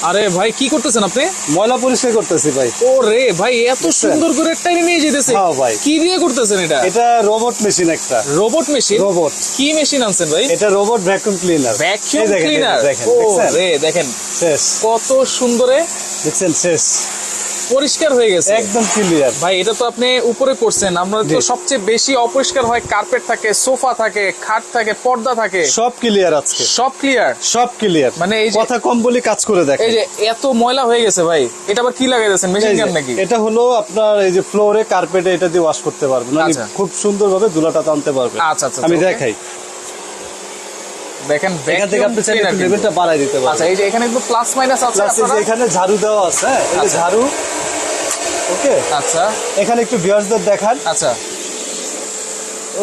আরে ভাই কি করতেছেন আপনি? ময়লা পরিষ্কার করতেছি ভাই। ও রে ভাই, এত সুন্দর করে টাইনে নিয়ে যেতেছে। হ্যাঁ ভাই। কি দিয়ে করতেছেন এটা? এটা রোবট মেশিন একটা। Robot machine? রোবট। কি মেশিন আনছেন ভাই? এটা robot vacuum cleaner. Vacuum cleaner? দেখেন ও রে দেখেন শেষ। কত সুন্দরে দেখছেন শেষ, পরিষ্কার হয়ে গেছে একদম ক্লিয়ার। ভাই এটা তো আপনি উপরে করছেন, আমরা তো সবচেয়ে বেশি অপরিষ্কার হয় কার্পেট থাকে, সোফা থাকে, খাট থাকে, পর্দা থাকে, সব ক্লিয়ার আজকে, সব ক্লিয়ার, সব ক্লিয়ার। মানে এই যে কথা কম বলি কাজ করে দেখেন। এই যে এত ময়লা হয়ে গেছে ভাই, এটা আবার কি লাগাই দিয়েছেন, মেশিন গান নাকি? এটা হলো আপনার এই যে ফ্লোরে কার্পেটে এটা দিয়ে ওয়াশ করতে পারবেন, মানে খুব সুন্দরভাবে ধুলাটা টানতে পারবেন। আচ্ছা আচ্ছা, আমি দেখাই। দেখেন এখান থেকে আপনি চাইলে একটু লেভেলটা বাড়াই দিতে পারবেন। আচ্ছা এই যে এখানে একটু প্লাস মাইনাস আছে, আপনারা এখানে ঝাড়ু দেওয়া আছে, হ্যাঁ এই যে ঝাড়ু। ওকে আচ্ছা এখানে একটু ভিউয়ার্সদের দেখান। আচ্ছা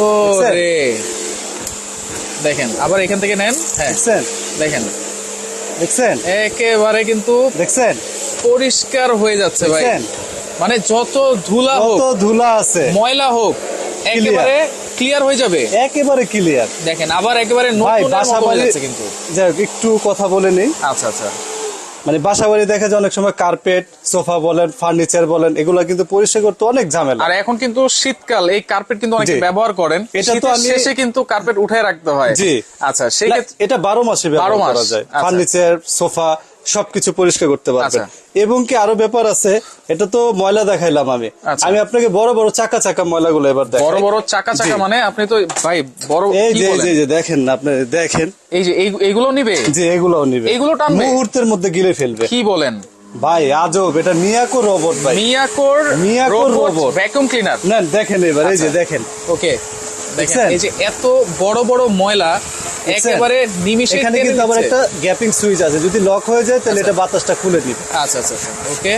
ও রে দেখেন, আবার এখান থেকে নেন। হ্যাঁ দেখছেন, দেখেন দেখছেন একেবারে কিন্তু দেখছেন পরিষ্কার হয়ে যাচ্ছে ভাই, মানে যত ধুলা হোক, যত ধুলা আছে, ময়লা হোক, একেবারে ক্লিয়ার হয়ে যাবে, একেবারে ক্লিয়ার। দেখেন আবার একেবারে নতুনের মতো হয়ে যাচ্ছে কিন্তু। যাই হোক একটু কথা বলে নেই। আচ্ছা আচ্ছা, মানে বাসা বাড়ি দেখা যায় অনেক সময় কার্পেট, সোফা বলেন, ফার্নিচার বলেন, এগুলা কিন্তু পরিষ্কার করতে অনেক ঝামেলা। আর এখন কিন্তু শীতকাল, এই কার্পেট কিন্তু অনেকে ব্যবহার করেন, এটা তো শেষে কিন্তু কার্পেট উঠায় রাখতে হয়। জি আচ্ছা, সেই এটা 12 মাসে ব্যবহার করা যায়। ফার্নিচার, সোফা সবকিছু পরিষ্কার করতে পারবেন। এবং কি আরো ব্যাপার আছে, এটা তো ময়লা দেখাইলাম আমি, আমি আপনাকে বড় বড় চাকা চাকা ময়লাগুলো এবার দেখাই। বড় বড় চাকা চাকা মানে আপনি তো ভাই বড়, এই যে দেখেন না, আপনি দেখেন, এই যে এইগুলো নিবে, যে এগুলোও নিবে, এগুলো টানবে, মুহূর্তের মধ্যে গিলে ফেলবে। কি বলেন ভাই, আজব। এটা মিয়াকো রোবট ভাই, মিয়াকো রোবট ভ্যাকুয়াম ক্লিনার। না দেখেন এবার, এই যে দেখেন। ওকে দেখেন, এই যে এত বড় বড় ময়লা একেবারে নিমিষে। এখানে কিন্তু আবার একটা গ্যাপিং সুইচ আছে, যদি লক হয়ে যায় তাহলে এটা বাতাসটা খুলে দিবে। আচ্ছা আচ্ছা ওকে,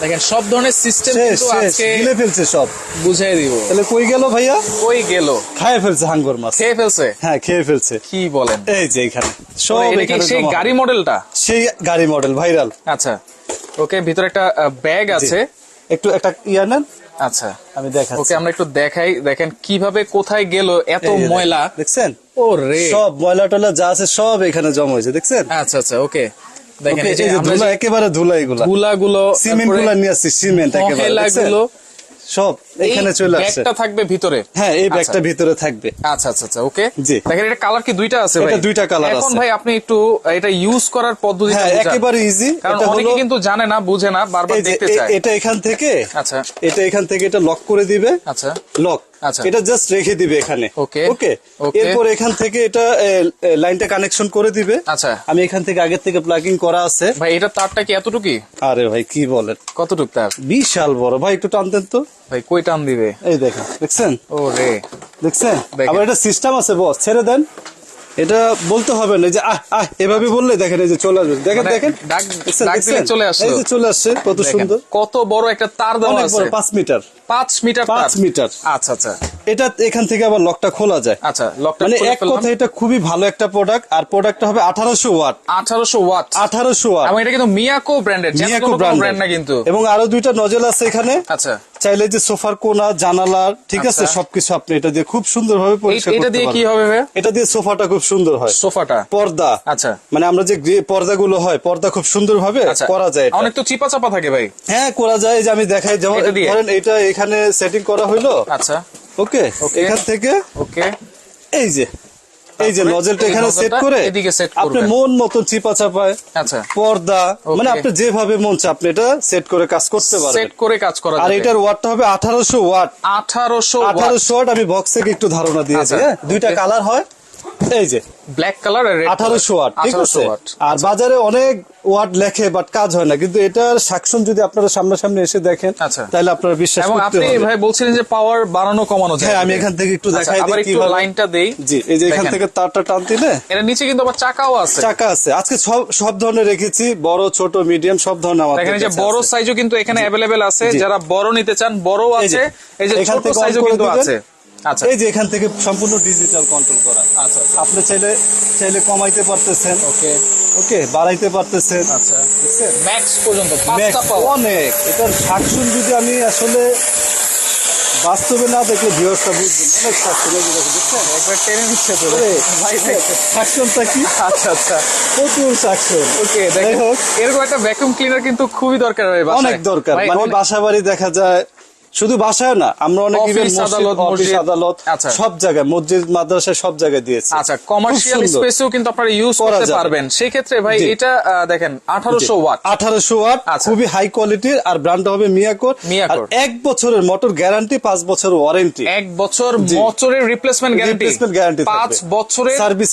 দেখেন সব ধরনের সিস্টেম কিন্তু আজকে গিলে ফেলছে, সব বুঝাই দিব। তাহলে কই গেল ভাইয়া? কই গেল? খেয়ে ফেলছে, হাঙ্গর মাছ খেয়ে ফেলছে। হ্যাঁ খেয়ে ফেলছে। কি বলেন? এই যে এখানে সব, এখানে সেই গাড়ি মডেলটা, সেই গাড়ি মডেল ভাইরাল। আচ্ছা ওকে, ভিতরে একটা ব্যাগ আছে, একটু একটা ইয়া নেন। আচ্ছা আমি দেখাচ্ছি। ওকে আমরা একটু দেখাই, দেখেন কিভাবে কোথায় গেল এত ময়লা। দেখছেন? ও রে, সব ময়লা টয়লা যা আছে সব এখানে জমা হয়েছে, দেখছেন? আচ্ছা আচ্ছা ওকে দেখেন, এই যে ধুলা, একেবারে ধুলা, এগুলা ধুলাগুলো, সিমেন্ট গুলা নিয়ে আসছে, সিমেন্ট একেবারে ময়লাগুলো সব এখানে চলে আসছে। ব্যাগটা থাকবে ভিতরে? হ্যাঁ এই ব্যাগটা ভিতরে থাকবে। আচ্ছা আচ্ছা আচ্ছা ওকে জি দেখেন, এটা কালার কি দুইটা আছে ভাই? এটা দুইটা কালার আছে। এখন ভাই আপনি একটু এটা ইউজ করার পদ্ধতিটা বুঝান। একেবারে ইজি, কারণ অনেকে কিন্তু জানে না, বুঝে না, বারবার দেখতে চায়। এটা এখান থেকে, আচ্ছা এটা এখান থেকে এটা লক করে দিবে। আচ্ছা লক, আচ্ছা এটা জাস্ট রেখে দিবে এখানে। ওকে ওকে, এরপর এখান থেকে এটা লাইনটা কানেকশন করে দিবে। আচ্ছা আমি এখান থেকে আগের থেকে প্লাগিং করা আছে। ভাই এটা তারটা কি এতটুকু? আরে ভাই কি বলেন, কতটুকু তার? বিশাল বড় ভাই, একটু টানতেন তো ভাই। কই টান দিবে? এই দেখেন, দেখছেন? ও রে দেখছেন? আবার এটা সিস্টেম আছে বস, ছেড়ে দেন, এটা বলতে হবে না যে আহ আহ এভাবে বললে দেখেন এই যে চলে আসবে। দেখেন দেখেন ডাক দিলে চলে আসছে, এই যে চলে আসছে, কত সুন্দর। কত বড় একটা তার দেওয়া আছে, 5 মিটার, 5 মিটার, 5 মিটার। আচ্ছা আচ্ছা, এটা এখান থেকে আবার লকটা খোলা যায়। আচ্ছা লকটা মানে এক কথা এটা খুবই ভালো একটা প্রোডাক্ট। আর প্রোডাক্টটা হবে 1800 ওয়াট। 1800 watt, 1800 watt. এবং এটা কিন্তু মিয়াকো ব্র্যান্ডেড, মিয়াকো ব্র্যান্ড না কিন্তু। এবং আরো দুইটা নজল আছে এখানে। আচ্ছা চাইলে যে সোফার কোনা, জানালার, ঠিক আছে, সবকিছু আপনি এটা দিয়ে খুব সুন্দর ভাবে পরিষ্কার করতে পারবেন। এটা দিয়ে কি হবে ভাই? এটা দিয়ে সোফাটা খুব সুন্দর হয়। সোফাটা, পর্দা, আচ্ছা মানে আমরা যে পর্দাগুলো হয়, পর্দা খুব সুন্দর ভাবে করা যায়। অনেক তো চিপা চাপা থাকে ভাই। হ্যাঁ করা যায়, যে আমি দেখাই, যেমন ধরেন এটা এখানে সেটিং করা হইলো। আচ্ছা ওকে, এখান থেকে ওকে, এই যে নজলটা এখানে সেট করে আপনি মন মতন চিপা চাপায়, আচ্ছা পর্দা, মানে আপনি যেভাবে মন চায় আপনি এটা সেট করে কাজ করতে পারবেন, সেট করে কাজ করা। আর এটার ওয়াটটা হবে 1800 ওয়াট। 1800 ওয়াট। আমি বক্স থেকে একটু ধারণা দিয়েছি। হ্যাঁ দুইটা কালার হয়, এই যে ব্ল্যাক কালার আর রেড। 1800 ওয়াট, ঠিক আছে। আর বাজারে অনেক ওয়াট লেখে, বাট কাজ হয় না, কিন্তু এটার সাকশন যদি আপনারা সামনাসামনি এসে দেখেন তাহলে আপনারা বিশ্বাস করতে পারবেন। এবং আপনি ভাই বলছিলেন যে পাওয়ার বাড়ানো কমানো যায়। হ্যাঁ আমি এখান থেকে একটু দেখাই দিই কিভাবে লাইনটা দেই। জি এই যে এখান থেকে তারটা টান দিলে, এর নিচে কিন্তু আবার চাকাও আছে। চাকা আছে, আজকে সব ধরনের রেখেছি, বড় ছোট মিডিয়াম সব ধরনের আমাদের এখানে যে বড় সাইজও কিন্তু এখানে अवेलेबल আছে, যারা বড় নিতে চান বড়ও আছে, এই যে ছোট সাইজও কিন্তু আছে। আচ্ছা এই যে এখান থেকে সম্পূর্ণ ডিজিটাল কন্ট্রোল করা। আচ্ছা আপনি চাইলে কমাইতে পারতেছেন, ওকে ওকে, বাড়াইতে পারতেছেন। আচ্ছা বুঝছেন, ম্যাক্স পর্যন্ত 5টা পাওয়ার। অনেক। এটার সাকশন যদি আমি আসলে বাস্তবে না দেখলে ভিউয়ার্সটা বুঝবেন অনেক সাকশন দেখছেন একবার টেনে নিচ্ছে তো ভাই সাকশনটা কি আচ্ছা আচ্ছা প্রচুর সাকশন ওকে দেখো এরকম একটা ভ্যাকুয়াম ক্লিনার কিন্তু খুবই দরকার হয় বাসায় অনেক দরকার মানে বাসা বাড়ি দেখা যায় শুধু বাসায় না আমরা অনেক অফিস আদালত সব জায়গায় মসজিদ মাদ্রাসায় সব জায়গায় দিয়েছি আচ্ছা কমার্শিয়াল স্পেসেও কিন্তু আপনারা ইউজ করতে পারবেন সেই ক্ষেত্রে ভাই এটা দেখেন 1800 ওয়াট খুবই হাই কোয়ালিটির আর ব্র্যান্ড হবে মিয়াকো আর 1 বছরের মোটর গ্যারান্টি 5 বছর ওয়ারেন্টি 1 বছর মোটরের রিপ্লেসমেন্ট গ্যারান্টি 5 বছরের সার্ভিস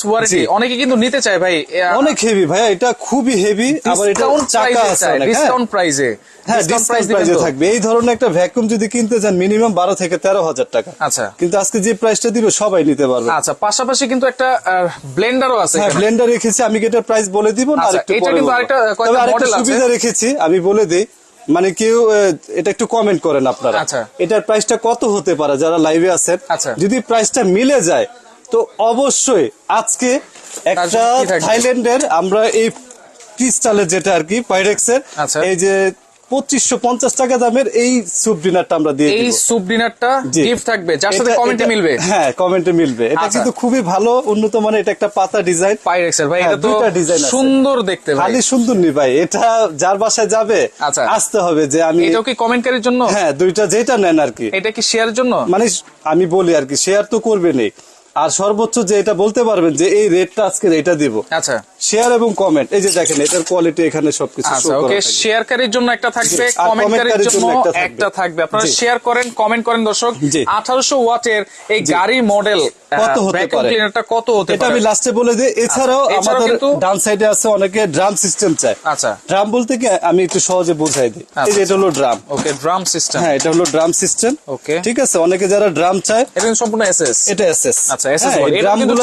ওয়ারেন্টি অনেকে কিন্তু নিতে চায় ভাই অনেক হেভি ভাই এটা খুবই হেভি আবার এটা চাকা আছে ডিসকাউন্ট প্রাইসে হ্যাঁ ডিসকাউন্ট প্রাইসে থাকবে এই ধরনের একটা ভ্যাকুয়াম যদি কিনতে চান মিনিমাম 12 থেকে 13,000 টাকা আচ্ছা কিন্তু আজকে যে প্রাইসটা দিব সবাই নিতে পারবে আচ্ছা পাশাপাশি কিন্তু একটা ব্লেন্ডারও আছে হ্যাঁ ব্লেন্ডার রেখেছি আমি এটার প্রাইস বলে দিব না আরেকটু পরে এটা কিন্তু আরেকটা কয়টা মডেল আছে সুবিধা রেখেছি আমি বলে দেই মানে কেউ এটা একটু কমেন্ট করেন আপনারা এটার প্রাইসটা কত হতে পারে যারা লাইভে আছেন যদি প্রাইসটা মিলে যায় তো অবশ্যই আজকে একটা থাইল্যান্ডের আমরা এই ক্রিস্টালের যেটা আর কি পাইরেক্সের এই যে 2550 টাকা দামের এই স্যুপ ডিনারটা আমরা দিয়ে দিব। এই স্যুপ ডিনারটা গিফট থাকবে যার সাথে কমেন্টে মিলবে। হ্যাঁ কমেন্টে মিলবে। এটা কিন্তু খুবই ভালো উন্নত মানের এটা একটা পাতা ডিজাইন পাইরেক্সের ভাই এটা তো সুন্দর দেখতে ভাই। খালি সুন্দর নি ভাই এটা যার বাসায় যাবে আসতে হবে যে আমি এটাও কি কমেন্টকারীর জন্য? হ্যাঁ দুইটা যেটা নেন আর কি। এটা কি শেয়ারের জন্য? মানে আমি বলি আর কি শেয়ার তো করবেনই আর সর্বোচ্চ যে এটা বলতে পারবেন যে এই রেটটা আজকে এটা দিব। আচ্ছা শেয়ার এবং কমেন্ট এই যে দেখেন এটার কোয়ালিটি এখানে সবকিছু শো করা আছে। ওকে শেয়ারকারীর জন্য একটা থাকবে কমেন্টকারীর জন্য একটা থাকবে। আপনারা শেয়ার করেন কমেন্ট করেন দর্শক 1800 ওয়াটের এই গাড়ি মডেল কত হতে পারে ক্লিনারটা কত হতে পারে এটা আমি লাস্টে বলে দিই। এছাড়াও আমাদের ডান সাইডে আছে অনেকে ড্রাম সিস্টেম চায়। আচ্ছা ড্রাম বলতে কি আমি একটু সহজে বোঝাই দিই। এই যে এটা হলো ড্রাম। ওকে ড্রাম সিস্টেম। হ্যাঁ এটা হলো ড্রাম সিস্টেম। ওকে ঠিক আছে অনেকে যারা ড্রাম চায় এটা সম্পূর্ণ এসএস। এটা এসএস। আচ্ছা এসএস বডি এটা কিন্তু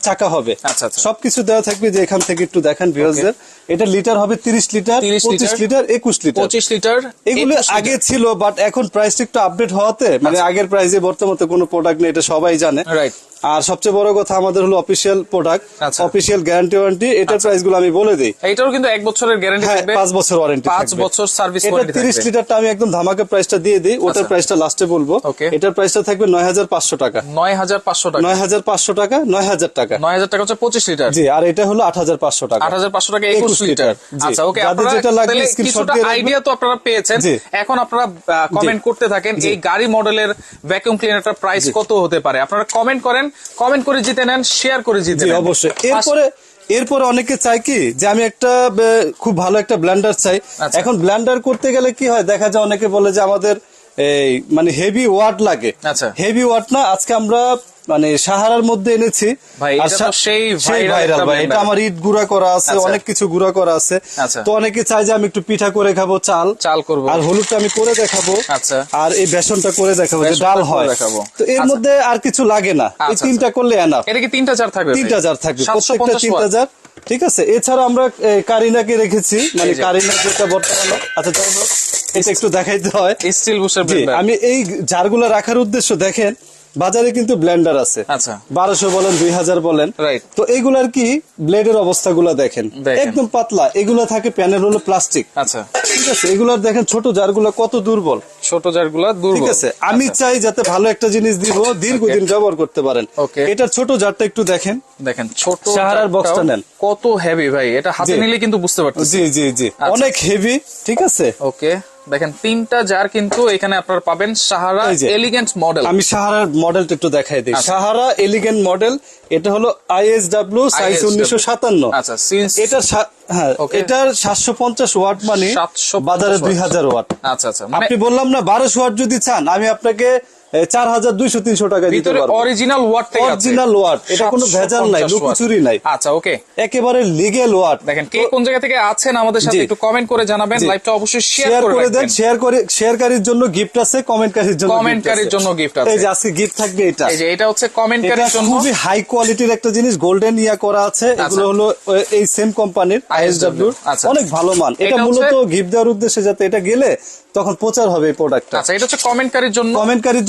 চাকা হবে। আচ্ছা সবকিছু দেওয়া থাকবে যে এখান থেকে একটু দেখেন ভিউয়ারদের এটা লিটার হবে 30 লিটার 25 লিটার 21 লিটার 25 লিটার এগুলো আগে ছিল বাট এখন প্রাইসটা একটু আপডেট হওয়াতে মানে আগের প্রাইসে বর্তমানে কোনো প্রোডাক্ট নেই এটা সবাই জানে। রাইট আর সবচেয়ে বড় কথা আমাদের হলো official product official guarantee warranty এটার প্রাইস গুলো আমি বলে দিই। এটারও কিন্তু 1 বছরের গ্যারান্টি থাকবে 5 বছর ওয়ারেন্টি 5 বছর সার্ভিস ওয়ারেন্টি থাকবে। 30 লিটারটা আমি একদম ধামাকা প্রাইসটা দিয়ে দিই ওটার প্রাইসটা লাস্টে বলবো। এটার প্রাইসটা থাকবে 9500 টাকা 9500 টাকা 9500 টাকা 9000 টাকা 9000 টাকা হচ্ছে 25 লিটার। জি আর এটা হলো 8500 টাকা 8500 টাকা 21 লিটার। আচ্ছা ওকে আপনারা যেটা লাগবে স্ক্রিনশট দিয়ে আইডিয়া তো আপনারা পেয়েছেন। এখন আপনারা কমেন্ট করতে থাকেন এই গাড়ি মডেলের ভ্যাকুয়াম ক্লিনারটার প্রাইস কত হতে পারে। আপনারা কমেন্ট করেন কমেন্ট করে জিতে নেন শেয়ার করে জিতে নেন অবশ্যই। এরপরে অনেকে চায় কি যে আমি একটা খুব ভালো একটা ব্লেন্ডার চাই। এখন ব্লেন্ডার করতে গেলে কি হয় দেখা যায় অনেকে বলে যে আমাদের এই মানে হেভি ওয়াট লাগে। হেভি ওয়াট না আজকে আমরা মানে সাহারার মধ্যে এনেছি সেই ভাইরাল ভাই এটা আমার ইট গুঁড়া করা আছে অনেক কিছু গুঁড়া করা আছে। তো অনেকে চাই যে আমি একটু পিঠা করে খাবো চাল করবো আর হলুদটা আমি করে দেখাবো আর এই বেসনটা করে দেখাবো যে ডাল হয়। তো এর মধ্যে আর কিছু লাগে না এই তিনটা করলে এনাফ। এটা কি 3টা জার থাকবে? 3টা জার থাকবে প্রত্যেকটা 3টা জার। ঠিক আছে এছাড়া আমরা কারিনাকে রেখেছি মানে কারিনা যেটা বর্তমানে আচ্ছা চলো এটা একটু দেখাইতে হয় স্টিল বুশের আমি এই জারগুলো রাখার উদ্দেশ্য দেখেন বাজারে কিন্তু ব্লেন্ডার আছে 1200 বলেন 2000 বলেন তো এইগুলার কি ব্লেডের অবস্থাগুলো দেখেন একদম পাতলা এগুলা থাকে প্যানের হলো প্লাস্টিক। আচ্ছা ঠিক আছে এগুলার দেখেন ছোট জারগুলো কত দুর্বল ছোট জারগুলো দুর্বল। ঠিক আছে আমি চাই যাতে ভালো একটা জিনিস দিব দীর্ঘদিন ব্যবহার করতে পারেন। এটার ছোট জারটা একটু দেখেন ছোট সাহারার বক্সটা নেন কত হেভি ভাই এটা হাতে নিলে কিন্তু বুঝতে পারতেছি। জি জি জি অনেক হেভি। ঠিক আছে ওকে দেখেন 3টা জার কিন্তু এখানে আপনারা পাবেন সাহারা এলিগেন্ট মডেল। আমি সাহারার মডেলটা একটু দেখাই দিই। সাহারা এলিগেন্ট মডেল এটা হলো ISW সাইজ 1957। আচ্ছা এটা হ্যাঁ এটার 750 ওয়াট মানে বাজারে 2000 ওয়াট। আচ্ছা আচ্ছা আপনি বললাম না 1200 ওয়াট যদি চান আমি আপনাকে 4200-300 টাকা দিতে পারবো। অরিজিনাল ওয়াট থেকে অরিজিনাল ওয়াট এটা কোনো ভেজাল নাই লুকোচুরি নাই। আচ্ছা ওকে একেবারে লিগ্যাল ওয়াট। দেখেন কে কোন জায়গা থেকে আছেন আমাদের সাথে একটু কমেন্ট করে জানাবেন। লাইভটা অবশ্যই শেয়ার করে দেন। শেয়ারকারীর জন্য গিফট আছে কমেন্টকারীর জন্য গিফট আছে। এই যে আজকে গিফট থাকবে এটা এই যে এটা হচ্ছে কমেন্টকারীর জন্য খুবই হাই কোয়ালিটির একটা জিনিস গোল্ডেন ইয়া করা আছে। এগুলো হলো এই সেম কোম্পানির ISW অনেক ভালো মান। এটা মূলত গিফট দেওয়ার উদ্দেশ্যে যাতে এটা গেলে তখন প্রচার হবে এই প্রোডাক্টটা। আচ্ছা, এটা হচ্ছে কমেন্টকারীর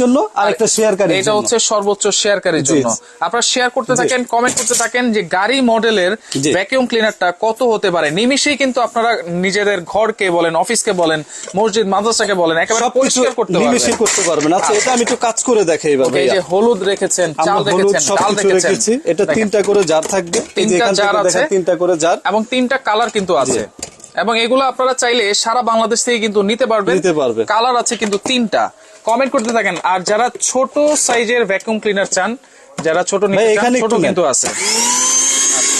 জন্য আর একটা শেয়ারকারীর জন্য। এটা হচ্ছে সর্বোচ্চ শেয়ারকারীর জন্য। আপনারা শেয়ার করতে থাকেন, কমেন্ট করতে থাকেন যে গাড়ি মডেলের ভ্যাকুয়াম ক্লিনারটা কত হতে পারে। নিমিশেই কিন্তু আপনারা নিজেদের ঘরকে বলেন, অফিসকে বলেন, মসজিদ মাদ্রাসাকে বলেন, একেবারে পরিষ্কার করতে পারবেন, নিমিশেই করতে পারবেন। আচ্ছা, এটা আমি একটু কাজ করে দেখাই এবার। এই যে হলুদ রেখেছেন, চাল রেখেছেন, ডাল রেখেছেন, এটা 3টা করে জার থাকবে। এই যে এখান থেকে দেখেন 3টা করে জার এবং 3টা কালার কিন্তু আছে। এবং এগুলো আপনারা চাইলে সারা বাংলাদেশ থেকে কিন্তু নিতে পারবেন। কালার আছে কিন্তু 3টা। কমেন্ট করতে থাকেন। আর যারা ছোট সাইজের ভ্যাকুয়াম ক্লিনার চান, যারা ছোট নিতে চান, ছোট কিন্তু আছে,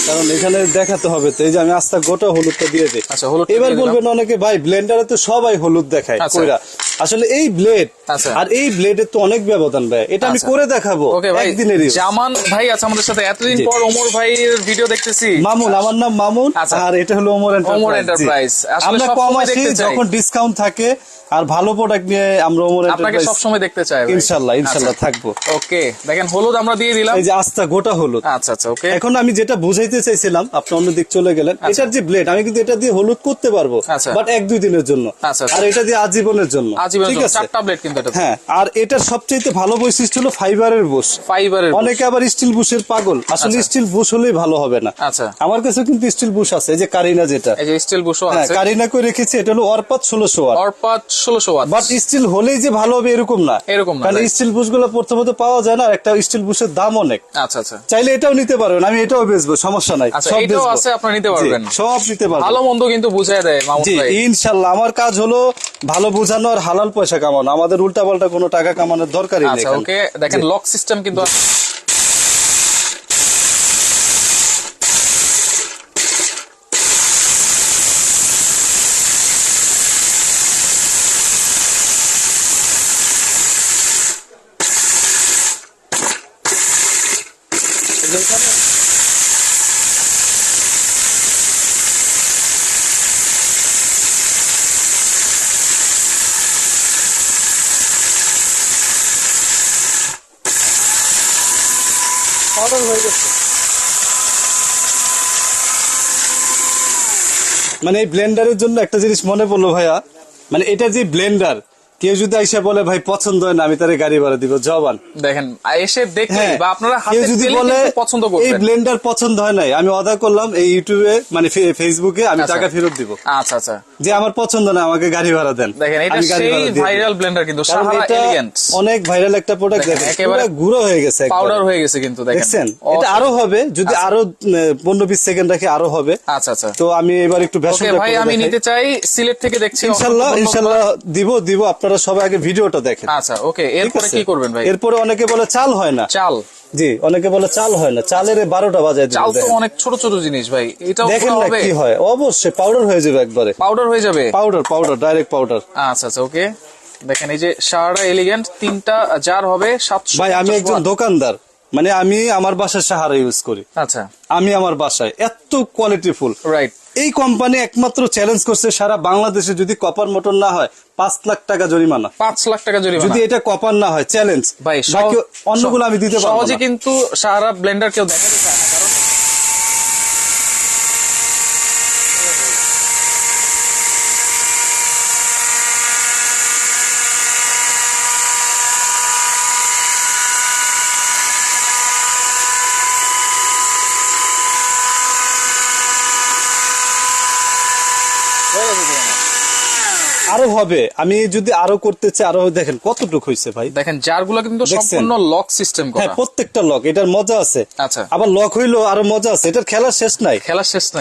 কারণ এখানে দেখাতে হবে তো। এই যে আমি আস্তা গোটা হলুদটা দিয়ে দিই। আচ্ছা, হলুদ। এবার বলবেন অনেকে, ভাই ব্লেন্ডারে তো সবাই হলুদ দেখায়, কইরা আসলে এই ব্লেড আর এই ব্লেডের তো অনেক ব্যবধান ভাই। এটা আমি করে দেখাবো একদিনের। জামান ভাই আছে আমাদের সাথে, এতদিন পর ওমর ভাইয়ের ভিডিও দেখতেছি। মামুন, আমার নাম মামুন, আর এটা হলো ওমর এন্টারপ্রাইজ। আমরা কম আসি যখন ডিসকাউন্ট থাকে আর ভালো প্রোডাক্ট নিয়ে আমরা ওমর এন্টারপ্রাইজ সব সময় দেখতে চাই। ইনশাআল্লাহ থাকবো। ওকে, দেখেন হলুদ আমরা দিয়ে দিলাম। এই যে আস্তা গোটা হলুদ। আচ্ছা আচ্ছা, ওকে। এখন আমি যেটা বুঝাইতে চাইছিলাম, আপনি অন্য দিক চলে গেলেন। এটার যে ব্লেড, আমি কিন্তু এটা দিয়ে হলুদ করতে পারবো, বাট 1-2 দিনের জন্য। আর এটা দিয়ে আজীবনের জন্য। ঠিক আছে, 4টা ব্লেড কিন্তু এটা। হ্যাঁ, আর এটার সবচেয়ে ভালো বৈশিষ্ট্য হলো ফাইবারের বুশ। অনেকে আবার স্টিল বুশের পাগল, আসলে স্টিল বুশ হলেই ভালো হবে না। আচ্ছা, আমার কাছে কিন্তু স্টিল বুশ আছে। এই যে কারিনা, যেটা এই যে স্টিল বুশও আছে, কারিনা করে রেখেছি। এটা হলো অরপাত 1600 ওয়াট। অরপাত 1600 ওয়াট। বাট স্টিল হলেই যে ভালো হবে এরকম না, কারণ স্টিল বুশ গুলো প্রথমত পাওয়া যায় না, আর একটা স্টিল বুশের দাম অনেক। আচ্ছা আচ্ছা, চাইলে এটাও নিতে পারবেন, আমি এটাও বেচবো, সমস্যা নাই। সব এটাও আছে, আপনি নিতে পারবেন, সব নিতে পারবেন। ভালো মন্দ কিন্তু বুঝায় দেয় মামুন ভাই। ইনশাআল্লাহ আমার কাজ হলো ভালো বোঝানো আর হালাল পয়সা কামানো। আমাদের উল্টা পাল্টা কোনো টাকা কামানোর দরকারই নেই। আচ্ছা, ওকে। দেখেন লক সিস্টেম কিন্তু মানে এই ব্লেন্ডারের জন্য একটা জিনিস মনে পড়লো ভাইয়া, মানে এটা যে ব্লেন্ডার, কেউ যদি আইসা বলে ভাই পছন্দ হয় না, আমি তার গাড়ি ভাড়া দিব, জবান। দেখেন এসে দেখলে বা আপনারা হাতে যদি বলে পছন্দ করবেন, এই ব্লেন্ডার পছন্দ হয় নাই, আমি অর্ডার করলাম এই ইউটিউবে মানে ফেসবুকে, আমি টাকা ফেরত দিব। আচ্ছা আচ্ছা, যে আমার পছন্দ না, আমাকে গাড়ি ভাড়া দেন। দেখেন এটা সেই ভাইরাল ব্লেন্ডার কিন্তু, সাহারা এলিগেন্ট, অনেক ভাইরাল একটা প্রোডাক্ট। দেখেন একেবারে গুঁড়ো হয়ে গেছে, পাউডার হয়ে গেছে কিন্তু, দেখেন এটা আরো হবে যদি আরো 15-20 সেকেন্ড রাখে, আরো হবে। আচ্ছা আচ্ছা, তো আমি এবার একটু বেসনটা ভাই আমি নিতে চাই, সিলেট থেকে দেখছি। ইনশাআল্লাহ দিব। আপনারা সবাই আগে ভিডিওটা দেখেন। আচ্ছা, ওকে। এরপরে কি করবেন ভাই? এরপরে অনেকে বলে চাল হয় না। চাল, জি, অনেকে বলে চাল হয় না। চালের 12টা বাজায় দিবেন। চাল তো অনেক ছোট ছোট জিনিস ভাই, এটাও দেখেন না কি হয়। অবশ্যই পাউডার হয়ে যাবে, একবারে পাউডার হয়ে যাবে। Powder direct powder. আচ্ছা আচ্ছা, ওকে। দেখেন এই যে সাহারা এলিগেন্ট 3টা জার হবে 700। ভাই আমি একজন দোকানদার, মানে আমি আমার বাসায় সাহারা ইউজ করি। আচ্ছা, আমি আমার বাসায় এত কোয়ালিটিফুল, রাইট। এই কোম্পানি একমাত্র চ্যালেঞ্জ করছে সারা বাংলাদেশে যদি কপার মোটর না হয় 5 লাখ টাকা জরিমানা। 5 লাখ টাকা জরিমানা যদি এটা কপার না হয়, চ্যালেঞ্জ ভাই। অন্যগুলো আমি দিতে পারবো না। সহজে কিন্তু সাহারা ব্লেন্ডার কেউ দেখাতে চায় না, কারণ আরো হবে। আমি যদি আরো করতে চাই আরো, দেখেন কতটুকু হয়েছে ভাই। দেখেন জারগুলো কিন্তু সম্পূর্ণ লক সিস্টেম করা। হ্যাঁ, প্রত্যেকটা লক। এটার মজা আছে। আচ্ছা, আবার লক হইলো আরো মজা আছে। এটার খেলা শেষ নাই।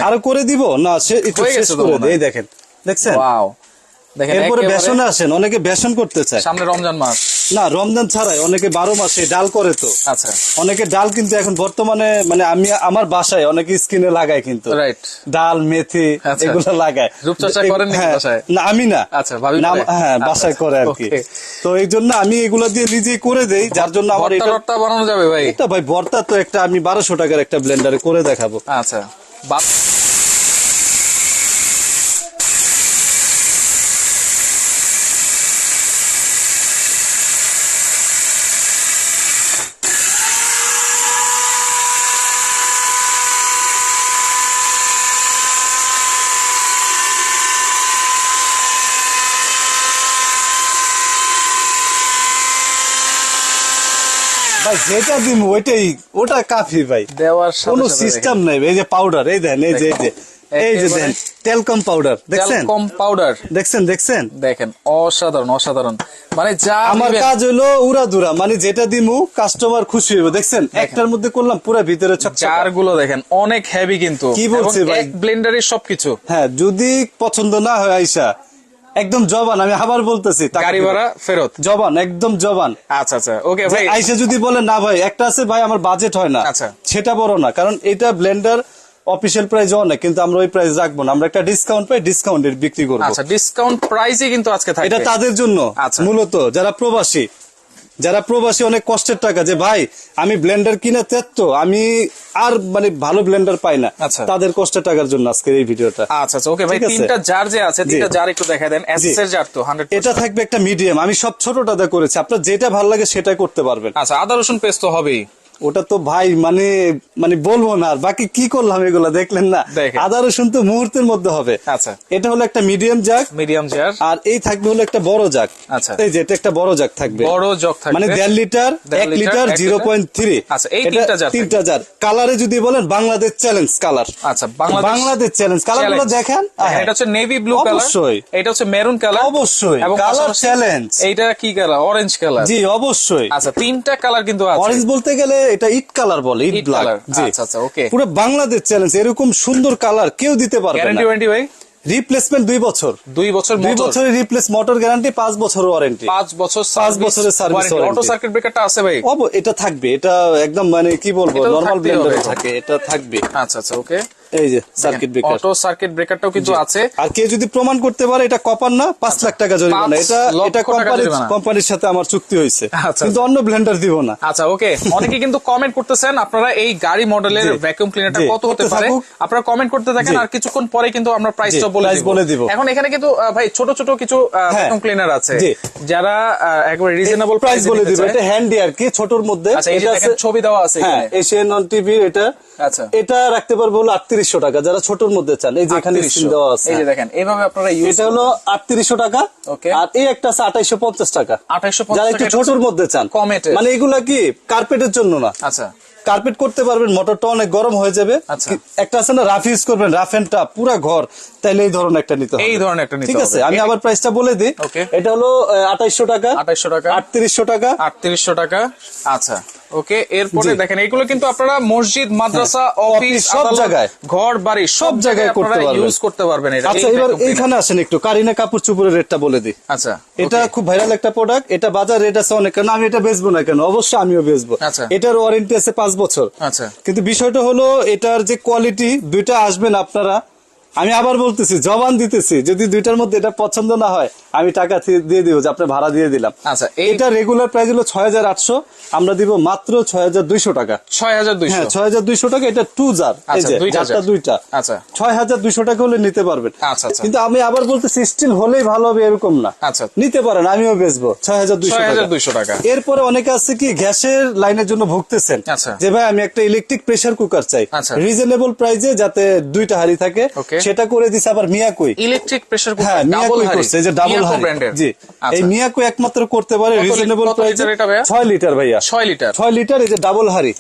আরো করে দিব না, একটু শেষ করে দেই। দেখেন, দেখছেন? ওয়াও, দেখেন। এরপরে বেসনে আসেন, অনেকে বেসন করতে চায়। সামনে রমজান মাস, না রমজান ছাড়াই অনেকে 12 মাসে ডাল করে তো। আচ্ছা, অনেকে ডাল কিন্তু এখন বর্তমানে, মানে আমি আমার বাসায় অনেকে স্কিনে লাগায় কিন্তু, রাইট, ডাল মেথি এগুলো লাগায়। রূপচর্চা করেন নাকি বাসায়? না আমি না। আচ্ছা, ভাবি হ্যাঁ বাসায় করে আর কি। তো এই জন্য আমি এগুলো দিয়ে নিজেই করে দেই, যার জন্য আমার ভর্তা বানানো যাবে ভাই। এটা ভাই ভর্তা তো একটা আমি 1200 টাকার একটা ব্লেন্ডারে করে দেখাবো। আচ্ছা, ভাই যেটা দিমু ওটা কাফি ভাই, দেওয়ার কোনো সিস্টেম নাই। এই যে পাউডার, এই দেন, এই যে দেন টেলকম পাউডার, দেখছেন পাউডার, দেখছেন দেখেন অসাধারণ। মানে যা আমার কাজ হলো উড়াদুরা, মানে যেটা দিমু কাস্টমার খুশি হবে। দেখছেন একটার মধ্যে করলাম পুরো ভিতরে চার গুলো দেখেন অনেক হেভি, কিন্তু কি বলছে ভাই, ব্লেন্ডারের সবকিছু। হ্যাঁ, যদি পছন্দ না হয় আইসা একদম জবান, আমি আবার বলতেছি গাড়ি ভাড়া ফেরত, জবান, একদম জবান। আচ্ছা ওকে ভাই। আইসা যদি বলে না ভাই একটা আছে ভাই আমার বাজেট হয় না, আচ্ছা সেটা বড় না, কারণ এটা ব্লেন্ডার অফিসিয়াল প্রাইস অনেক, কিন্তু আমরা ওই প্রাইস রাখবো না, আমরা একটা ডিসকাউন্ট পাই, ডিসকাউন্টের বিক্রি করবো। আচ্ছা, ডিসকাউন্ট প্রাইসে কিন্তু আজকে থাকবে। এটা তাদের জন্য মূলত যারা প্রবাসী অনেক কষ্টের টাকা, যে ভাই আমি ব্লেন্ডার কিনে তেতো আমি আর মানে ভালো ব্লেন্ডার পাই না, তাদের কষ্টের টাকার জন্য আজকের এই ভিডিওটা। আচ্ছা ওকে ভাই, তিনটা জার যে আছে, তিনটা জার একটু দেখায় দেন। এসএস এর জার তো 100%। এটা থাকবে একটা মিডিয়াম, আমি সব ছোটটা করেছি, আপনার যেটা ভালো লাগে সেটাই করতে পারবেন। আচ্ছা, আদা রসুন পেস্ট তো হবেই, ওটা তো ভাই মানে বলবো না, আর বাকি কি করলাম এগুলা দেখলেন না, আদা রসুন তো মুহূর্তের মধ্যে হবে। আচ্ছা, এটা হলো একটা মিডিয়াম জাগ, আর এই থাকবে হলো একটা বড় জাগ। আচ্ছা, এই যে এটা একটা বড় জাগ থাকবে, বড় জগ থাকবে, মানে 1.5 লিটার 1 লিটার 0.3। আচ্ছা, এই তিনটা জার কালারে যদি বলেন বাংলাদেশ চ্যালেঞ্জ কালার। আচ্ছা, বাংলাদেশ চ্যালেঞ্জ কালারগুলো দেখেন, এটা হচ্ছে নেভি ব্লু কালার, অবশ্যই এটা হচ্ছে মেরুন কালার, অবশ্যই কালার চ্যালেঞ্জ। এইটা কি কালার? Orange colour. জি অবশ্যই। আচ্ছা, তিনটা কালার কিন্তু আছে। অরেঞ্জ বলতে গেলে এটা ইট কালার বলে, ইট ব্ল্যাক। আচ্ছা ওকে, পুরো বাংলাদেশ চ্যালেঞ্জ, এরকম সুন্দর কালার কেউ দিতে পারবে না। গ্যারান্টি ওয়ারেন্টি ভাই? রিপ্লেসমেন্ট 2 বছর, 2 বছরের রিপ্লেস, মোটর গ্যারান্টি 5 বছর ওয়ারেন্টি, 5 বছরের সার্ভিস। অটো সার্কিট ব্রেকারটা আছে ভাই? এটা থাকবে, এটা একদম মানে কি বলবো নরমাল ব্লেন্ডারে থাকে, এটা থাকবে। আচ্ছা ওকে, এই যে সার্কিট ব্রেকার, অটো সার্কিট ব্রেকারটাও কিন্তু আছে। আর কেউ যদি প্রমাণ করতে পারে এটা কপার না, 5 লাখ টাকা জরিমানা। এটা কোম্পানির সাথে আমার চুক্তি হয়েছে, কিন্তু অন্য ব্লেন্ডার দিব না। আচ্ছা ওকে, অনেকে কিন্তু কমেন্ট করতেছেন আপনারা এই গাড়ি মডেলের ভ্যাকুয়াম ক্লিনারটা কত হতে পারে, আপনারা কমেন্ট করতে থাকেন, আর কিছুক্ষণ পরে কিন্তু আমরা প্রাইসটা বলে দিব। এখন এখানে কিন্তু ভাই ছোট কিছু ভ্যাকুয়াম ক্লিনার আছে, যারা একবারে রিজনেবল প্রাইস বলে দিব। এটা হ্যান্ডি আর কি, ছোটর মধ্যে। আচ্ছা, এই যে দেখেন ছবি দেওয়া আছে এখানে, এশিয়ান নন টিভি। এটা আচ্ছা, এটা রাখতে পারবো হলো 3800 টাকা, যারা ছোটর মধ্যে চান। এই যে এখানে স্ক্রিন দেওয়া আছে, এই যে দেখেন এইভাবে আপনারা ইউজ। এটা হলো 3800 টাকা, আর এই একটা আছে 2850 টাকা, 2850 যারা একটু ছোটর মধ্যে চান। মানে এগুলা কি কার্পেটের জন্য না। আচ্ছা, কার্পেট করতে পারবেন, মোটরটা অনেক গরম হয়ে যাবে। একটা আছে না রাফ ইউজ করবেন, রাফ এন্ড টাফ পুরো ঘর, তাইলে এই ধরনের একটা নিতে হবে। ঠিক আছে, আমি আবার প্রাইসটা বলে দিই। এটা হলো 2800 টাকা, 3800 টাকা। আচ্ছা ওকে, এরপরে দেখেন এগুলো কিন্তু আপনারা মসজিদ, মাদ্রাসা, অফিস, সব জায়গায়, ঘর বাড়ি সব জায়গায় ইউজ করতে পারবেন। আচ্ছা, এবার এইখানে আসেন একটু কারিনা কাপড় চোপড়ের রেটটা বলে দিই। আচ্ছা, এটা খুব ভাইরাল একটা প্রোডাক্ট, এটা বাজার রেট আছে অনেক, কারণ আমি এটা বেচবো না কেন, অবশ্যই আমিও বেচবো। এটার ওয়ারেন্টি আছে 5 বছর। আচ্ছা, কিন্তু বিষয়টা হলো এটার যে কোয়ালিটি, দুইটা আসবেন আপনারা, আমি আবার বলতেছি জবান দিতেছি, যদি দুইটার মধ্যে এটা পছন্দ না হয় আমি টাকা দিয়ে দিব, যে আপনি ভাড়া দিয়ে দিলাম। আচ্ছা, এটা রেগুলার প্রাইস হলো 6800, আমরা দিব মাত্র 6200 টাকা। 6200 টাকা। এটা 2 জার, এই যে জারটা দুইটা। আচ্ছা, 6200 টাকা হলে নিতে পারবেন। আচ্ছা, কিন্তু আমি আবার বলতেছি স্টিল হলেই ভালো হবে এরকম না। আচ্ছা, নিতে পারেন, আমিও বেচবো 6200 টাকা। এরপরে অনেকে আছে কি গ্যাসের লাইনের জন্য ভুগতেছেন, যে ভাই আমি একটা ইলেকট্রিক প্রেসার কুকার চাই রিজনেবল প্রাইসে, যাতে 2টা হাড়ি থাকে, সেটা করে দিছে আবার মিয়াকোই ইলেকট্রিক প্রেসার কুকার। হ্যাঁ, মিয়াকোই করছে, এই যে ডাবল হাড়ি। জি, এই মিয়াকো একমাত্র করতে পারে রিজনেবল প্রাইসে। 6 লিটার ভাইয়া, 6 লিটার। এই যে ডাবল হাড়ি,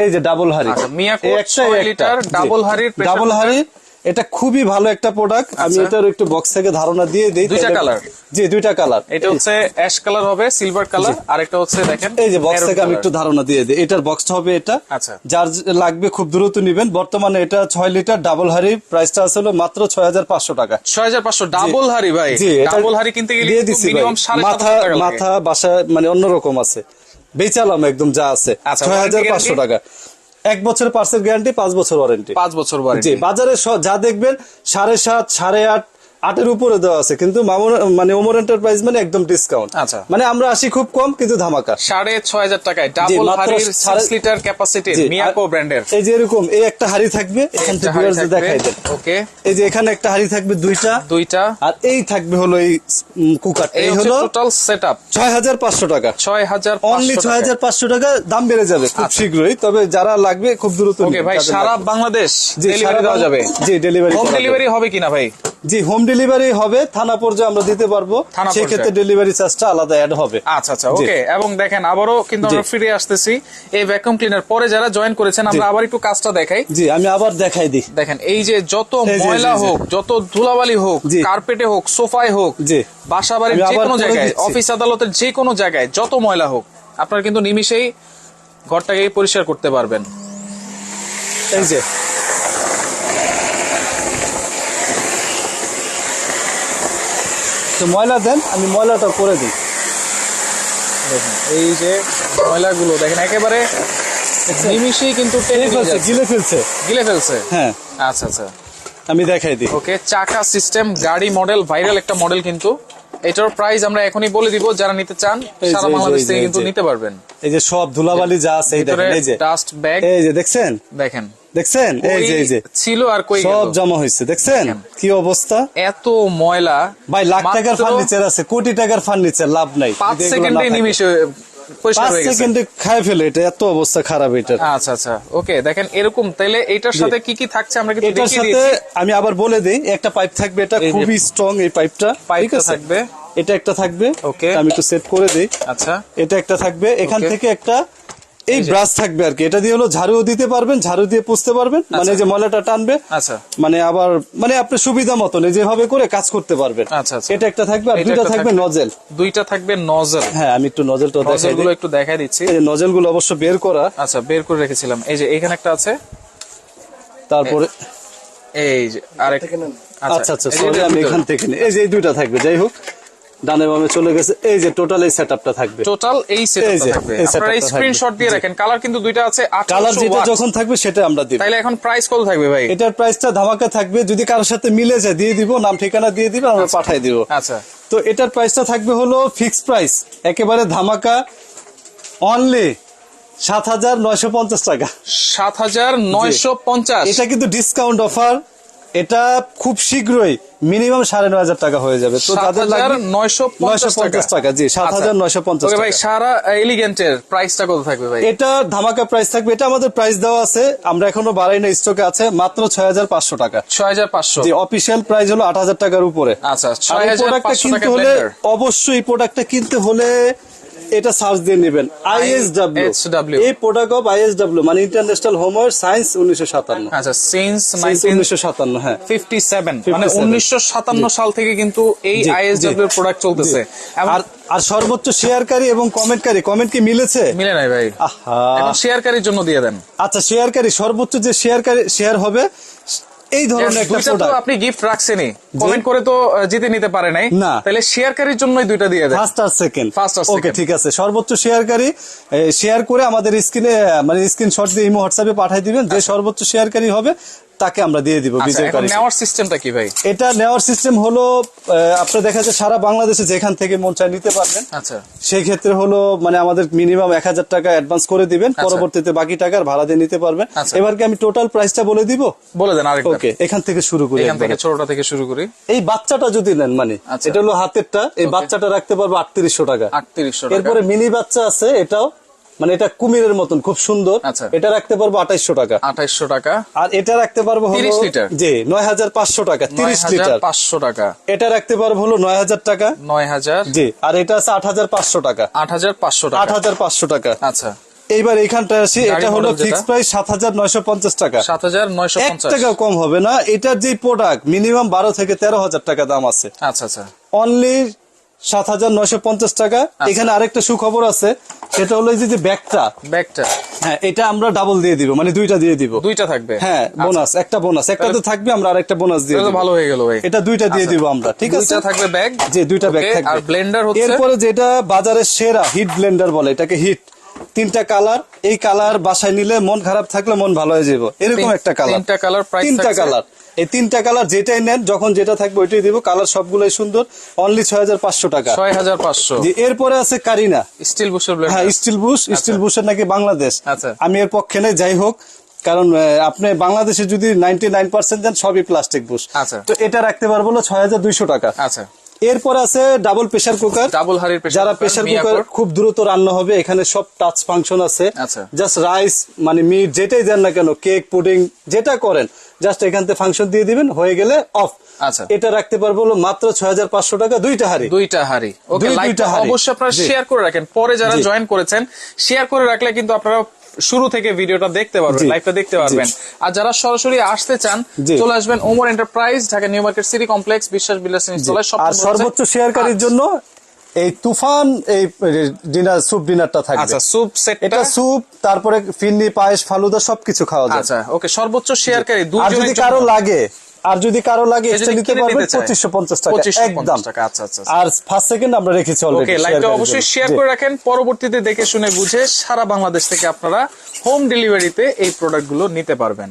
এই যে ডাবল হাড়ি, মিয়াকো 6 লিটার ডাবল হাড়ি। এটা খুবই ভালো একটা প্রোডাক্ট। আমি এটার একটু বক্স থেকে ধারণা দিয়ে দিই। 2টা কালার, জি 2টা কালার। এটা হচ্ছে অ্যাশ কালার হবে, সিলভার কালার, আর একটা হচ্ছে দেখেন এই যে বক্স থেকে আমি একটু ধারণা দিয়ে দিই। এটার বক্সটা হবে এটা। আচ্ছা, যার লাগবে খুব দ্রুত নেবেন। বর্তমানে এটা 6 লিটার ডাবল হাড়ি, প্রাইসটা আছে হলো মাত্র 6500 টাকা। 6500 ডাবল হাড়ি ভাই। ডাবল হাড়ি কিনতে গেলে মিনিমাম 7.5 টাকা লাগে। মাথা বাসা মানে অন্যরকম আছে, বেচালাম একদম যা আছে। 6500 টাকা। 1 বছরের পার্সেল গ্যারান্টি, 5 বছর ওয়ারেন্টি। 5 বছর ওয়ারেন্টি। জি, বাজারে যা দেখবেন 7.5, 8.5, 8-এর উপরে দেওয়া আছে, কিন্তু মানে ওমর এন্টারপ্রাইজ মানে একদম ডিসকাউন্ট। আচ্ছা, মানে আমরা আসি খুব কম, কিন্তু ধামাকা। 6500 টাকায় ডাবল হাড়ির 6 লিটার ক্যাপাসিটি মিয়াকো ব্র্যান্ডের। এই যে এরকম এই একটা হাড়ি থাকবে, এখান থেকে ভিউয়ার্স দেখাই দেন। ওকে, এই যে এখানে একটা হাড়ি থাকবে, দুইটা, আর এই থাকবে হলো এই কুকার। এই হলো টোটাল সেটআপ 6500 টাকা। 6500 টাকা। দাম বেড়ে যাবে খুব শীঘ্রই, তবে যারা লাগবে খুব দ্রুত। ওকে ভাই, সারা বাংলাদেশ ডেলিভারি দেওয়া যাবে? জি, ডেলিভারি। হোম ডেলিভারি হবে কিনা ভাই? জি, হোম ডেলিভারি হবে, থানা পর্যায়ে আমরা দিতে পারবো, সেই ক্ষেত্রে ডেলিভারি চার্জটা আলাদা অ্যাড হবে। আচ্ছা আচ্ছা, ওকে। এবং দেখেন আবারও কিন্তু আমরা ফিরে আসতেছি এই ভ্যাকুয়াম ক্লিনার পরে যারা জয়েন করেছেন, আমরা আবার একটু কাজটা দেখাই। জি, আমি আবার দেখাই দিই। দেখেন এই যে যত ময়লা হোক, যত ধুলাবালি হোক, কার্পেটে হোক, সোফায় হোক, বাসা বাড়ির যে কোনো জায়গায়, অফিস আদালতের যে কোনো জায়গায় যত ময়লা হোক, আপনারা কিন্তু নিমিষেই ঘরটাকে পরিষ্কার করতে পারবেন। এই যে ময়লা দেন, আমি ময়লাটা করে দিই। দেখেন এই যে ময়লাগুলো দেখেন একেবারে নিমিষেই কিন্তু গিলে ফেলছে। হ্যাঁ, আচ্ছা আচ্ছা, আমি দেখাই দিই। ওকে, চাকা সিস্টেম গাড়ি মডেল, ভাইরাল একটা মডেল কিন্তু। এটার প্রাইস আমরা এখনই বলে দিব, যারা নিতে চান সারা বাংলাদেশ থেকে কিন্তু নিতে পারবেন। এই যে সব ধুলাবালি যা আছে, এই দেখেন, এই যে ডাস্ট ব্যাগ, এই যে দেখছেন, দেখছেন, এই যে ছিল আর কই সব জমা হয়েছে, দেখছেন কি অবস্থা, এত ময়লা। ভাই লাখ টাকার ফার্নিচার আছে, কোটি টাকার ফার্নিচার, লাভ নাই। 5 সেকেন্ডে নিমিশে পরিষ্কার হয়ে গেছে, 5 সেকেন্ডে খায় ফেলে, এটা এত অবস্থা খারাপ এটা। আচ্ছা আচ্ছা, ওকে। দেখেন এরকম, তাইলে এটার সাথে কি কি থাকছে আমরা কিন্তু এটার সাথে আমি আবার বলে দেই, একটা পাইপ থাকবে, এটা খুবই স্ট্রং, এই পাইপটা থাকবে, এটা একটা থাকবে, ওকে, আমি একটু সেট করে দেই। আচ্ছা, এটা একটা থাকবে, এখান থেকে একটা এই ব্রাশ থাকবে আর কি, এটা দিয়ে হলো ঝাড়ুও দিতে পারবেন, ঝাড়ু দিয়ে পুছতে পারবেন, মানে যে ময়লাটা টানবে, আচ্ছা, মানে আবার মানে আপনার সুবিধা মতন যেভাবে করে কাজ করতে পারবেন। আচ্ছা আচ্ছা, এটা একটা থাকবে, আর দুইটা থাকবে নজেল, দুইটা থাকবে নজল। হ্যাঁ, আমি একটু নজলটা দেখাই দিই, একটু দেখাই দিচ্ছি। এই যে নজলগুলো অবশ্য বের করা, আচ্ছা, বের করে রেখেছিলাম। এই যে এখানে একটা আছে, তারপরে এই যে আরেকটা। আচ্ছা আচ্ছা, সরি, আমি এখান থেকে এই যে এই দুইটা থাকবে, যাই হোক ডানে বামে চলে গেছে। এই যে টোটাল এই সেটআপটা থাকবে, টোটাল এই সেটআপটা থাকবে। আপনারা এই স্ক্রিনশট দিয়ে রাখেন। কালার কিন্তু দুইটা আছে, 800 কালার যেটা যখন থাকবে সেটা আমরা দিব। তাইলে এখন প্রাইস কত থাকবে ভাই? এটার প্রাইসটা ধামাকা থাকবে, যদি কারোর সাথে মিলে যায় দিয়ে দিব, নাম ঠিকানা দিয়ে দিবে, আমরা পাঠাই দিব। আচ্ছা, তো এটার প্রাইসটা থাকবে হলো ফিক্সড প্রাইস, একেবারে ধামাকা, অনলি 7,950 টাকা। 7,950। এটা কিন্তু ডিসকাউন্ট অফার, এটা খুব শীঘ্রই মিনিমাম 9,500 টাকা হয়ে যাবে। তো তাদের লাগবে 950 টাকা। জি, 7,950 টাকা। ভাই সারা এলিগেন্টের প্রাইসটা কত থাকবে ভাই? এটা ধামাকা প্রাইস থাকবে, এটা আমাদের প্রাইস দেওয়া আছে, আমরা এখনো বাড়াই না, স্টকে আছে, মাত্র 6,500 টাকা। 6,500। জি, অফিশিয়াল প্রাইস হলো 8,000 টাকার উপরে। আচ্ছা, প্রোডাক্টটা কিনতে হলে অবশ্যই, প্রোডাক্টটা কিনতে হলে এটা সার্চ দিয়ে নেবেন, ISW, এই প্রোডাক্ট অফ ISW মানে ইন্টারন্যাশনাল হোমর সায়েন্স 1957। আচ্ছা, সিন্স 1957, হ্যাঁ 57, মানে 1957 সাল থেকে কিন্তু এই ISW এর প্রোডাক্ট চলতেছে। আর সর্বোচ্চ শেয়ারকারী এবং কমেন্টকারী, কমেন্ট কি মিলেছে? মিলে নাই ভাই, এখন শেয়ারকারীর জন্য দিয়ে দেন। আচ্ছা, শেয়ারকারী সর্বোচ্চ যে শেয়ার হবে এই ধরনের একটা প্রোডাক্ট। আপনি গিফট রাখছেনই, কমেন্ট করে তো জিতে নিতে পারে নাই, না, তাহলে শেয়ারকারীর জন্যই দুইটা দিয়ে দেন, ফার্স্ট আর সেকেন্ড। ওকে, ঠিক আছে, সর্বোচ্চ শেয়ারকারী শেয়ার করে আমাদের স্ক্রিনে মানে স্ক্রিনশট দিয়ে ইমো হোয়াটসঅ্যাপে পাঠিয়ে দিবেন, যে সর্বোচ্চ শেয়ারকারী হবে তাকে আমরা দিয়ে দিব বিজয়কারী। নেওয়ার সিস্টেমটা কি ভাই? এটা নেওয়ার সিস্টেম হলো, আপনার দেখা যাচ্ছে সারা বাংলাদেশে যেখান থেকে মন চায় নিতে পারবেন। আচ্ছা, সেই ক্ষেত্রে হলো মানে আমাদের মিনিমাম 1,000 টাকা অ্যাডভান্স করে দিবেন, পরবর্তীতে বাকি টাকার ভাড়া দিয়ে নিতে পারবেন। এবার কি আমি টোটাল প্রাইসটা বলে দিব? বলে দেন আরেকবার। ওকে, এখান থেকে শুরু করি, এখান থেকে ছোটটা থেকে শুরু করি। এই বাচ্চাটা যদি নেন, মানে এটা হলো হাতেরটা, এই বাচ্চাটা রাখতে পারবো 3800 টাকা। 3800 টাকা। এরপরে মিনি বাচ্চা আছে, এটাও মানে এটা কুমিরের মতন খুব সুন্দর, এটা রাখতে পারবো 2800 টাকা। 2800 টাকা। আর এটা রাখতে পারবো হলো 30 লিটার, জি 9,500 টাকা। 30 লিটার 500 টাকা। এটা রাখতে পারবো হলো 9,000 টাকা। 9,000, জি। আর এটা আছে 8,500 টাকা। 8,500 টাকা। 8,500 টাকা। আচ্ছা, এইবার এইখানটায় আসি, এটা হলো ফিক্সড প্রাইস 7,950 টাকা। 7,950, 1 টাকা কম হবে না। এটার যে প্রোডাক্ট মিনিমাম 12 থেকে 13,000 টাকা দাম আছে। আচ্ছা আচ্ছা, অনলি 7,950 টাকা। এখানে আরেকটা সুখবর আছে, সেটা হলো যে ব্যাগটা, হ্যাঁ এটা আমরা ডাবল দিয়ে দিব, মানে দুইটা দিয়ে দিব। দুইটা থাকবে, হ্যাঁ, বোনাস, একটা বোনাস, একটা তো থাকবে, আমরা আরেকটা বোনাস দিয়ে দিব। ভালো হয়ে গেল ভাই, এটা দুইটা দিয়ে দিব আমরা, ঠিক আছে? দুইটা থাকবে ব্যাগ, জি দুইটা ব্যাগ থাকবে। আর ব্লেন্ডার হচ্ছে এরপরে যেটা বাজারের সেরা হিট ব্লেন্ডার বলে, এটাকে হিট, 3টা কালার। এই কালার বাসায় নিলে মন খারাপ থাকলে মন ভালো হয়ে যাবে, এরকম একটা কালার। 3টা কালার, প্রাইস 3টা কালার। এই 3টা কালার যেটাই নেন, যখন যেটা থাকবে ওইটাই দিব। কালার সবগুলোই সুন্দর, অনলি 6,500 টাকা। 6,500। জি। এরপরে আছে কারিনা স্টিল বুশের ব্লেন্ডার। হ্যাঁ, স্টিল বুশের নাকি বাংলাদেশ, আমি এর পক্ষে নেই, যাই হোক, কারণ আপনি বাংলাদেশে যদি 99% দেন সবই প্লাস্টিক বুশ। তো এটা রাখতে পারবো 6,200 টাকা। আচ্ছা। এরপর আছে ডাবল প্রেসার কুকার, ডাবল হাড়ির প্রেসার যারা প্রেসার কুকার খুব দ্রুত রান্না হবে, এখানে সব টাচ ফাংশন আছে। জাস্ট রাইস মানে মিট যেটাই দেন না কেন, কেক পুডিং যেটা করেন জাস্ট এখান থেকে ফাংশন দিয়ে দিবেন, হয়ে গেলে অফ। আচ্ছা, এটা রাখতে পারবো হলো মাত্র 6500 টাকা, দুইটা হাড়ি। ওকে, লাইভটা অবশ্যই আপনারা শেয়ার করে রাখেন, পরে যারা জয়েন করেছেন শেয়ার করে রাখলে কিন্তু আপনারা শুরু থেকে ভিডিওটা দেখতে পারবেন, লাইভটা দেখতে পারবেন। আর যারা সরাসরি আসতে চান চলে আসবেন Omar enterprise, Dhaka new market city complex, বিশ্বাস বিলাস ইনস্টলার। আর সর্বোচ্চ শেয়ারকারীর জন্য এই তুফান এই ডিনার স্যুপ ডিনারটা থাকবে। আচ্ছা, স্যুপ সেট, এটা স্যুপ, তারপরে ফিরনি, পায়েস, ফালুদা সবকিছু খাওয়া যায়। আচ্ছা, ওকে, সর্বোচ্চ শেয়ারকারী আর যদি কারো লাগে এক্সট্রা নিতে পারবেন 2550 টাকা একদম। আচ্ছা আচ্ছা। আর ফার্স্ট সেকেন্ড আমরা রেখেছি অলরেডি। ওকে, লাইভটা অবশ্যই শেয়ার করে রাখেন, পরবর্তীতে দেখে শুনে বুঝে সারা বাংলাদেশ থেকে আপনারা হোম ডেলিভারিতে এই প্রোডাক্টগুলো নিতে পারবেন।